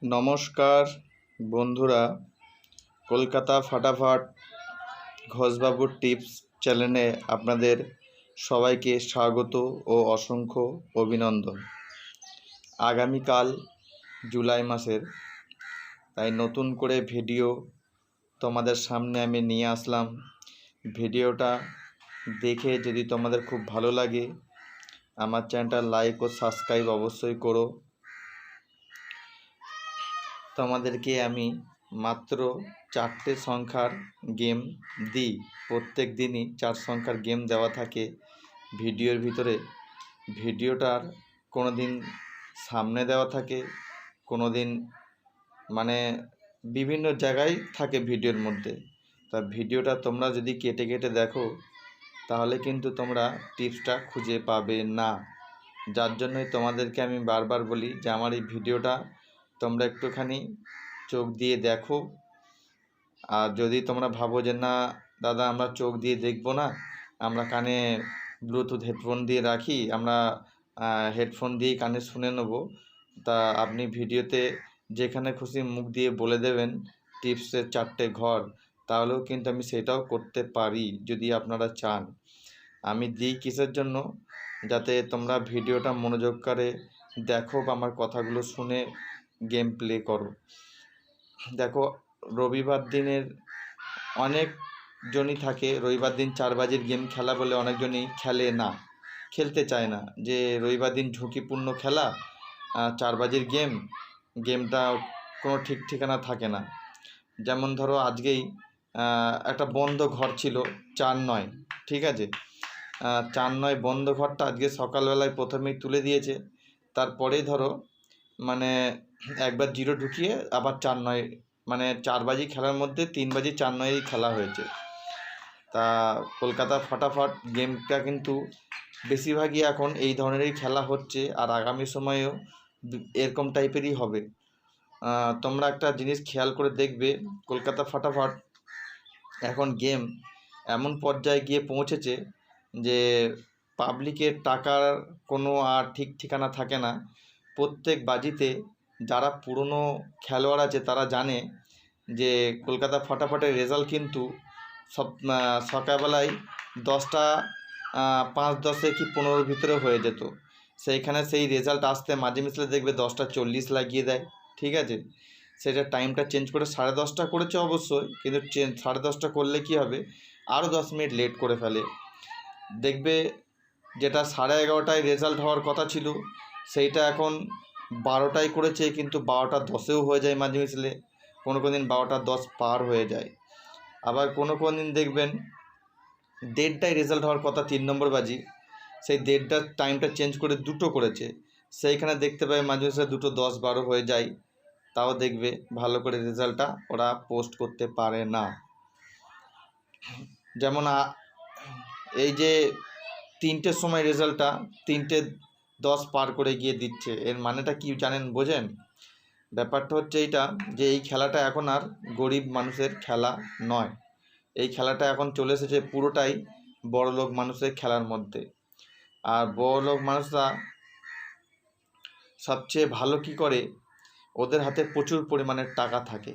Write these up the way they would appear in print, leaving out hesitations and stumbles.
নমস্কার বন্ধুরা, কলকাতা ফাটাফাট ঘোষবাবুর টিপস চ্যানেলে আপনাদের সবাইকে স্বাগত ও অসংখ্য অভিনন্দন। আগামীকাল জুলাই মাসের, তাই নতুন করে ভিডিও তোমাদের সামনে আমি নিয়ে আসলাম। ভিডিওটা দেখে যদি তোমাদের খুব ভালো লাগে, আমার চ্যানেলটা লাইক ও সাবস্ক্রাইব অবশ্যই করো। তোমাদেরকে আমি মাত্র 4টে সংখ্যার গেম দিই। প্রত্যেক দিনই 4 সংখ্যার গেম দেওয়া থাকে ভিডিওর ভিতরে। ভিডিওটার কোনো দিন সামনে দেওয়া থাকে, কোনো দিন বিভিন্ন জায়গায় থাকে ভিডিওর মধ্যে। তা ভিডিওটা তোমরা যদি কেটে কেটে দেখো, তাহলে কিন্তু তোমরা টিপসটা খুঁজে পাবে না। যার জন্যই তোমাদেরকে আমি বারবার বলি যে আমার এই ভিডিওটা তোমরা একটুখানি চোখ দিয়ে দেখো। আর যদি তোমরা ভাবো যে না দাদা, আমরা চোখ দিয়ে দেখবো না, আমরা কানে ব্লুটুথ হেডফোন দিয়ে রাখি, আমরা হেডফোন দিয়েই কানে শুনে নেব, তা আপনি ভিডিওতে যেখানে খুশি মুখ দিয়ে বলে দেবেন টিপসের 4টে ঘর, তাহলেও কিন্তু আমি সেটাও করতে পারি যদি আপনারা চান। আমি দিই কিসের জন্য? যাতে তোমরা ভিডিওটা মনোযোগ করে দেখো বা আমার কথাগুলো শুনে গেম প্লে করো। দেখো, রবিবার দিনের অনেকজনই থাকে, রবিবার দিন 4 বাজির গেম খেলা বলে অনেকজনই খেলে না, খেলতে চায় না, যে রবিবার দিন ঝুঁকিপূর্ণ খেলা, 4 বাজির গেমটা কোনো ঠিক ঠিকানা থাকে না। যেমন ধরো আজকেই একটা বন্ধ ঘর ছিল 4-9, ঠিক আছে, 4-9 বন্ধ ঘরটা আজকে সকালবেলায় প্রথমেই তুলে দিয়েছে। তারপরেই ধরো একবার 0 ঢুকিয়ে আবার 4-9, 4 বাজি খেলার মধ্যে 3 বাজি 4-9 খেলা হয়েছে। তা কলকাতা ফাটাফাট গেমটা কিন্তু বেশিরভাগই এখন এই ধরনেরই খেলা হচ্ছে, আর আগামী সময়েও এরকম টাইপেরই হবে। তোমরা একটা জিনিস খেয়াল করে দেখবে, কলকাতা ফাটাফাট এখন গেম এমন পর্যায়ে গিয়ে পৌঁছেছে যে পাবলিকের টাকার কোনো আর ঠিক ঠিকানা থাকে না। প্রত্যেক বাজিতে যারা পুরনো খেলোয়াড় আছে তারা জানে যে কলকাতা ফাটাফাটের রেজাল্ট কিন্তু সকালবেলায় 10টা 5-10 কি 15-র ভিতরে হয়ে যেত। সেইখানে সেই রেজাল্ট আসতে মাঝে মিশলে দেখবে 10টা 40 লাগিয়ে দেয়, ঠিক আছে। সেটা টাইমটা চেঞ্জ করে 10:30টা করেছে অবশ্যই, কিন্তু 10:30টা করলে কি হবে, আরও 10 মিনিট লেট করে ফেলে। দেখবে যেটা 11:30টায় রেজাল্ট হওয়ার কথা ছিল, সেইটা এখন 12টায় করেছে, কিন্তু 12:10-এও হয়ে যায় মাঝে মিশলে, কোনো দিন 12:10 পার হয়ে যায়। আবার কোনো দিন দেখবেন 1:30টায় রেজাল্ট হওয়ার কথা 3 নম্বর বাজি, সেই 1:30টার টাইমটা চেঞ্জ করে 2টো করেছে, সেইখানে দেখতে পাই মাঝে মিশলে 2:10-12 হয়ে যায়। তাও দেখবে ভালো করে রেজাল্টটা ওরা পোস্ট করতে পারে না। যেমন এই যে 3টের সময় রেজাল্টটা 3:10 পার করে গিয়ে দিচ্ছে, এর মানেটা কি জানেন, বোঝেন? ব্যাপারটা হচ্ছে এইটা, যে এই খেলাটা এখন আর গরিব মানুষের খেলা নয়। এই খেলাটা এখন চলে এসেছে পুরোটাই বড়লোক মানুষের খেলার মধ্যে। আর বড়লোক মানুষরা সবচেয়ে ভালো কি করে, ওদের হাতে প্রচুর পরিমাণের টাকা থাকে।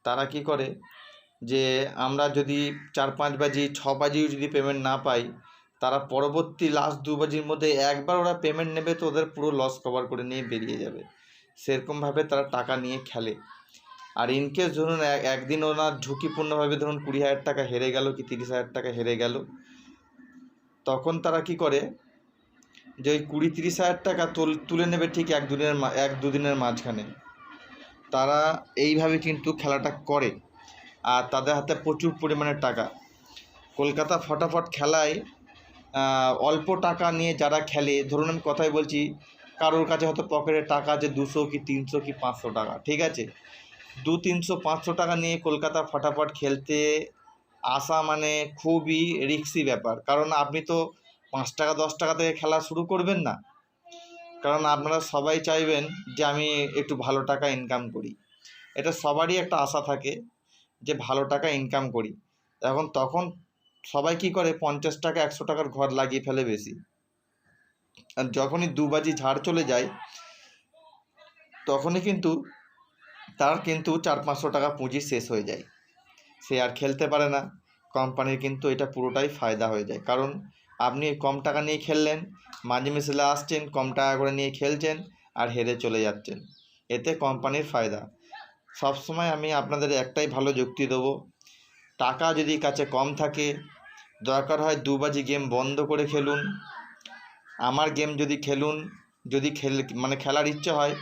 তারা কি করে, যে আমরা যদি 4-5 বাজি 6 বাজিও যদি পেমেন্ট না পাই, তারা পরবর্তী লাস্ট 2 বাজির মধ্যে একবার ওরা পেমেন্ট নেবে, তো ওদের পুরো লস কভার করে নিয়ে বেরিয়ে যাবে। সেরকমভাবে তারা টাকা নিয়ে খেলে। আর ইনকেস ধরুন একদিন ওনার ঝুঁকিপূর্ণভাবে ধরুন 20,000 টাকা হেরে গেল কি 30,000 টাকা হেরে গেল, তখন তারা কি করে, যে ওই 20-30,000 টাকা তুলে নেবে ঠিক 1-2 দিনের মাঝখানে। তারা এইভাবে কিন্তু খেলাটা করে, আর তাদের হাতে প্রচুর পরিমাণে টাকা। কলকাতা ফাটাফাট খেলায় অল্প টাকা নিয়ে যারা খেলে, ধরুন আমি কথাই বলছি, কারোর কাছে হয়তো পকেটে টাকা আছে 200 কি 300 কি 500 টাকা, ঠিক আছে, 200-300-500 টাকা নিয়ে কলকাতা ফাটাফাট খেলতে আসা খুবই রিস্কি ব্যাপার। কারণ আপনি তো 5 টাকা 10 টাকা থেকে খেলা শুরু করবেন না, কারণ আপনারা সবাই চাইবেন যে আমি একটু ভালো টাকা ইনকাম করি। এটা সবারই একটা আশা থাকে যে ভালো টাকা ইনকাম করি। তখন সবাই কি করে, 50 টাকা 100 টাকার ঘর লাগিয়ে ফেলে বেশি। আর যখনই 2 বাজি ঝাড় চলে যায়, তখনই কিন্তু তার কিন্তু 400-500 টাকা পুঁজি শেষ হয়ে যায়, সে আর খেলতে পারে না। কোম্পানির কিন্তু এটা পুরোটাই ফায়দা হয়ে যায়, কারণ আপনি কম টাকা নিয়ে খেললেন, মাঝে মিশলে আসছেন, কম টাকা করে নিয়ে খেলছেন আর হেরে চলে যাচ্ছেন, এতে কোম্পানির ফায়দা। সবসময় আমি আপনাদের একটাই ভালো যুক্তি দেবো, টাকা যদি কাছে কম থাকে, দরকার হয় দুবাজি গেম বন্ধ করে খেলুন, আমার গেম যদি খেলুন, যদি খেলার ইচ্ছে হয়।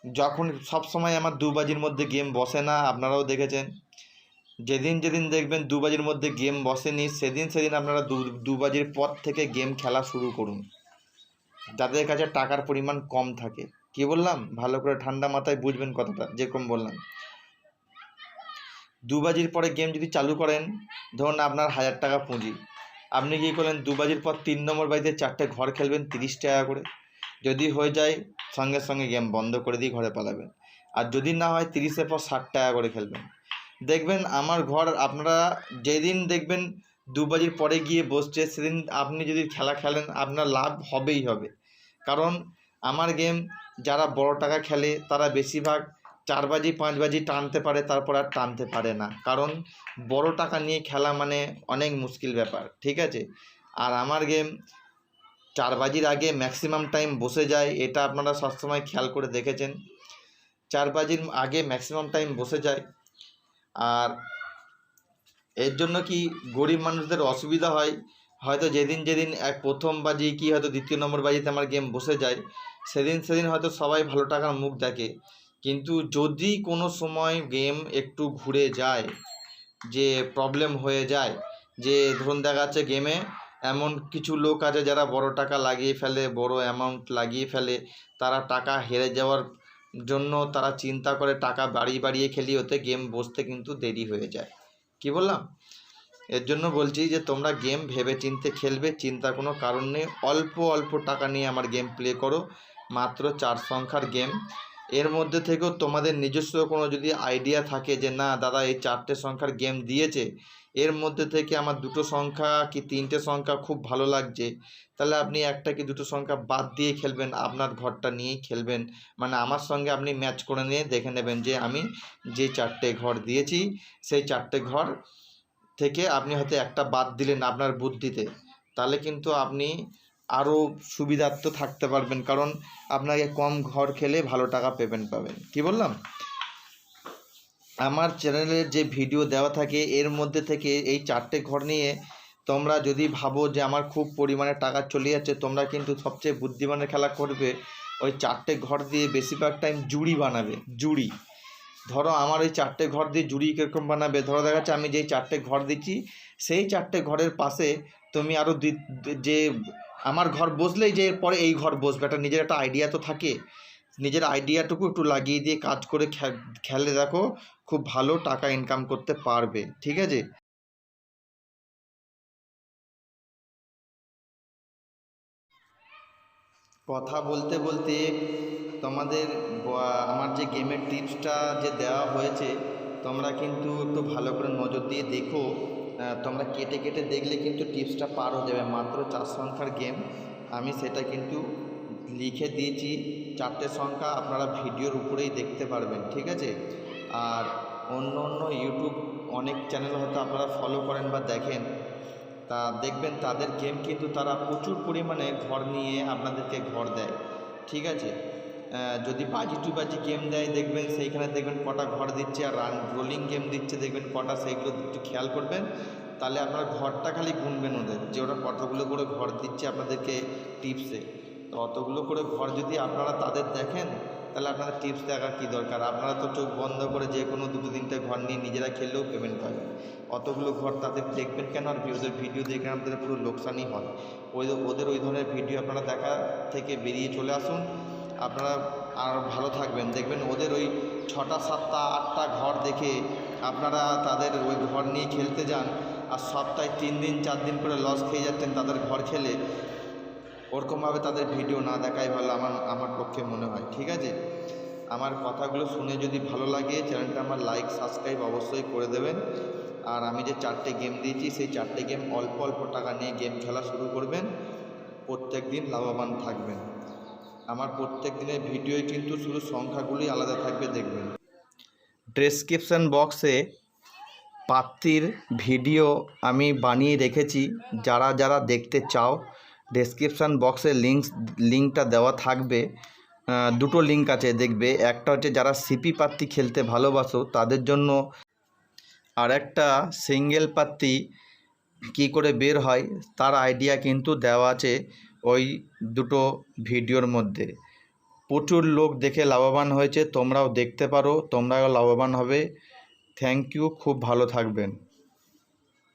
যখন সবসময় আমার দুবাজির মধ্যে গেম বসে না, আপনারাও দেখেছেন। যেদিন যেদিন দেখবেন দুবাজির মধ্যে গেম বসেনি, সেদিন আপনারা দুবাজির পর থেকে গেম খেলা শুরু করুন, যাদের কাছে টাকার পরিমাণ কম থাকে। কি বললাম? ভালো করে ঠান্ডা মাথায় বুঝবেন কথাটা। যেরকম বললাম, দুবাজির পরে গেম যদি চালু করেন, ধরুন আপনার 1000 টাকা পুঁজি, আপনি কী করলেন, দুবাজির পর 3 নম্বর বাড়িতে 4টে ঘর খেলবেন 30 টাকা করে। যদি হয়ে যায় সঙ্গে সঙ্গে গেম বন্ধ করে দিয়ে ঘরে পালাবেন, আর যদি না হয় 30-এর পর 60 টাকা করে খেলবেন। দেখবেন আমার ঘর, আপনারা যেদিন দেখবেন দুবাজির পরে গিয়ে বসছে, সেদিন আপনি যদি খেলা খেলেন, আপনার লাভ হবেই হবে। কারণ আমার গেম যারা বড় টাকা খেলে তারা বেশিরভাগ 4 বাজি 5 বাজি টানতে পারে, তারপর আর টানতে পারে না, কারণ বড় টাকা নিয়ে খেলা মানে অনেক মুশকিল ব্যাপার, ঠিক আছে। আর আমার গেম 4 বাজির আগে ম্যাক্সিমাম টাইম বসে যায়, এটা আপনারা সবসময় খেয়াল করে দেখেছেন। 4 বাজির আগে ম্যাক্সিমাম টাইম বসে যায়। আর এর জন্য কি গরিব মানুষদের অসুবিধা হয়, হয়তো যেদিন প্রথম বাজি কি হয়তো দ্বিতীয় নম্বর বাজিতে আমার গেম বসে যায়, সেদিন হয়তো সবাই ভালো টাকার মুখ দেখে। কিন্তু যদি কোনো সময় গেম একটু ঘুরে যায়, যে প্রবলেম হয়ে যায়, যে ধরুন দেখা যাচ্ছে গেমে এমন কিছু লোক আছে যারা বড় টাকা লাগিয়ে ফেলে, বড় অ্যামাউন্ট লাগিয়ে ফেলে, তারা টাকা হেরে যাওয়ার জন্য তারা চিন্তা করে টাকা বাড়িয়ে খেলি, ওতে গেম বসতে কিন্তু দেরি হয়ে যায়। কি বললাম? এর জন্য বলছি যে তোমরা গেম ভেবে চিনতে খেলবে, চিন্তার কোনো কারণ নেই। অল্প টাকা নিয়ে আমার গেম প্লে করো, মাত্র 4 সংখ্যার গেম। এর মধ্যে থেকেও তোমাদের নিজস্ব কোনো যদি আইডিয়া থাকে যে না দাদা এই 4টে সংখ্যার গেম দিয়েছে, এর মধ্যে থেকে আমার 2টো সংখ্যা কি 3টে সংখ্যা খুব ভালো লাগছে, তাহলে আপনি 1টা কি 2টো সংখ্যা বাদ দিয়ে খেলবেন, আপনার ঘরটা নিয়েই খেলবেন। মানে আমার সঙ্গে আপনি ম্যাচ করে নিয়ে দেখে নেবেন যে আমি যে 4টে ঘর দিয়েছি, সেই 4টে ঘর থেকে আপনি হয়তো একটা বাদ দিলেন আপনার বুদ্ধিতে, তাহলে কিন্তু আপনি আরও সুবিধার্থ থাকতে পারবেন, কারণ আপনাকে কম ঘর খেলে ভালো টাকা পাবেন। কি বললাম? আমার চ্যানেলের যে ভিডিও দেওয়া থাকে, এর মধ্যে থেকে এই 4টে ঘর নিয়ে তোমরা যদি ভাবো যে আমার খুব পরিমাণে টাকা চলে যাচ্ছে, তোমরা কিন্তু সবচেয়ে বুদ্ধিমানের খেলা করবে, ওই 4টে ঘর দিয়ে বেশিরভাগ টাইম জুড়ি বানাবে। জুড়ি, ধরো আমার ওই 4টে ঘর দিয়ে জুড়ি কীরকম বানাবে, ধরো দেখা যাচ্ছে আমি যেই 4টে ঘর দিচ্ছি, সেই 4টে ঘরের পাশে তুমি আরও যে আমার ঘর বসলেই যে পরে এই ঘর বসবে, একটা নিজের একটা আইডিয়া তো থাকে, নিজের আইডিয়াটুকু একটু লাগিয়ে দিয়ে কাজ করে খেলে দেখো, খুব ভালো টাকা ইনকাম করতে পারবে। ঠিক আছে? কথা বলতে বলতে তোমাদের আমার যে গেমের টিপসটা যে দেওয়া হয়েছে, তোমরা কিন্তু একটু ভালো করে নজর দিয়ে দেখো। তোমরা কেটে কেটে দেখলে কিন্তু টিপসটা পার হয়ে যাবে। মাত্র 4 সংখ্যার গেম, আমি সেটা কিন্তু লিখে দিয়েছি। 4টে সংখ্যা আপনারা ভিডিওর উপরেই দেখতে পারবেন। ঠিক আছে? আর অন্য ইউটিউব অনেক চ্যানেল হয়তো আপনারা ফলো করেন বা দেখেন, তা দেখবেন তাদের গেম কিন্তু তারা প্রচুর পরিমাণে ঘর নিয়ে আপনাদেরকে ঘর দেয়। ঠিক আছে? যদি বাজি টু বাজি গেম দেয়, দেখবেন সেইখানে দেখবেন কটা ঘর দিচ্ছে, আর রোলিং গেম দিচ্ছে দেখবেন কটা, সেইগুলো একটু খেয়াল করবেন। তাহলে আপনার ঘরটা খালি গুনবেন ওদের, যে ওরা কতগুলো করে ঘর দিচ্ছে আপনাদেরকে টিপসে। তো অতগুলো করে ঘর যদি আপনারা তাদের দেখেন, তাহলে আপনাদের টিপস দেখার কী দরকার, আপনারা তো চোখ বন্ধ করে যে কোনো 2-3টে ঘর নিয়ে নিজেরা খেললেও পেমেন্ট পাবেন। অতগুলো ঘর তাদের দেখবেন কেন? আর ওদের ভিডিও দেখে আপনাদের পুরো লোকসানই হয়। ওদের ওই ধরনের ভিডিও আপনারা দেখা থেকে বেরিয়ে চলে আসুন, আপনারা আর ভালো থাকবেন। দেখবেন ওদের ওই 6টা 7টা 8টা ঘর দেখে আপনারা তাদের ওই ঘর নিয়ে খেলতে যান, আর সপ্তাহে 3 দিন 4 দিন করে লস খেয়ে যাচ্ছেন তাদের ঘর খেলে। ওরকমভাবে তাদের ভিডিও না দেখাই ভালো আমার পক্ষে মনে হয়। ঠিক আছে? আমার কথাগুলো শুনে যদি ভালো লাগে, চ্যানেলটা আমার লাইক সাবস্ক্রাইব অবশ্যই করে দেবেন। আর আমি যে 4টে গেম দিয়েছি, সেই 4টে গেম অল্প টাকা নিয়ে গেম খেলা শুরু করবেন, প্রত্যেক দিন লাভবান থাকবেন। আমার প্রত্যেক দিনের ভিডিওই কিন্তু শুধু সংখ্যাগুলি আলাদা থাকবে, দেখবেন। ডেসক্রিপশন বক্সে পাত্রীর ভিডিও আমি বানিয়ে রেখেছি, যারা যারা দেখতে চাও ডেসক্রিপশান বক্সে লিঙ্কটা দেওয়া থাকবে। দুটো লিঙ্ক আছে দেখবে, একটা হচ্ছে যারা সিপি পাত্তি খেলতে ভালোবাসো তাদের জন্য, আর একটা সিঙ্গেল পাত্তি কী করে বের হয় তার আইডিয়া কিন্তু দেওয়া আছে ওই দুটো ভিডিওর মধ্যে। প্রচুর লোক দেখে লাভবান হয়েছে, তোমরাও দেখতে পারো, তোমরাও লাভবান হবে। থ্যাংক ইউ, খুব ভালো থাকবেন।